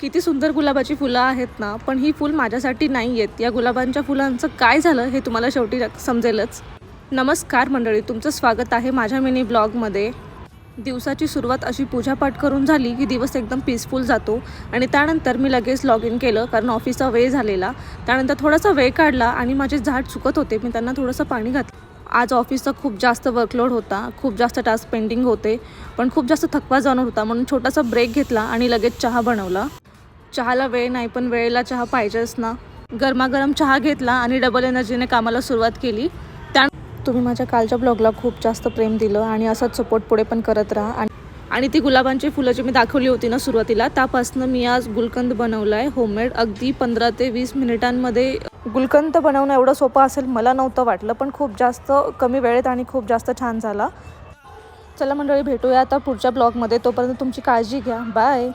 किती सुंदर गुलाबाची फुलं आहेत ना, पण ही फूल माझ्यासाठी नाही आहेत. या गुलाबांच्या फुलांचं काय झालं हे तुम्हाला शेवटी समजेलच. नमस्कार मंडळी, तुमचं स्वागत आहे माझ्या मिनी ब्लॉगमध्ये. दिवसाची सुरुवात अशी पूजापाठ करून झाली की दिवस एकदम पीसफुल जातो आणि त्यानंतर मी लगेच लॉग इन केलं कारण ऑफिसचा वेळ झालेला. त्यानंतर थोडासा वेळ काढला आणि माझे झाड सुकत होते, मी त्यांना थोडंसं पाणी घातलं. आज ऑफिसचा खूप जास्त वर्कलोड होता, खूप जास्त टास्क पेंडिंग होते, पण खूप जास्त थकवा जाणवत होता, म्हणून छोटासा ब्रेक घेतला आणि लगेच चहा बनवला. चहाला वेळ नाही, पण वेळेला चहा पाहिजेच ना. गरमागरम चहा घेतला आणि डबल एनर्जीने कामाला सुरुवात केली. तुम्ही माझ्या कालच्या ब्लॉगला खूप जास्त प्रेम दिलं आणि असंच सपोर्ट पुढे पण करत राहा. आणि ती गुलाबांची फुलं जी मी दाखवली होती ना सुरुवातीला, त्यापासून मी आज गुलकंद बनवला आहे होममेड. अगदी 15 ते 20 मिनिटांमध्ये गुलकंद बनवणं एवढं सोपं असेल मला नव्हतं वाटलं, पण खूप जास्त कमी वेळेत आणि खूप जास्त छान झाला. चला मंडळी, भेटूया आता पुढच्या ब्लॉगमध्ये. तोपर्यंत तुमची काळजी घ्या. बाय.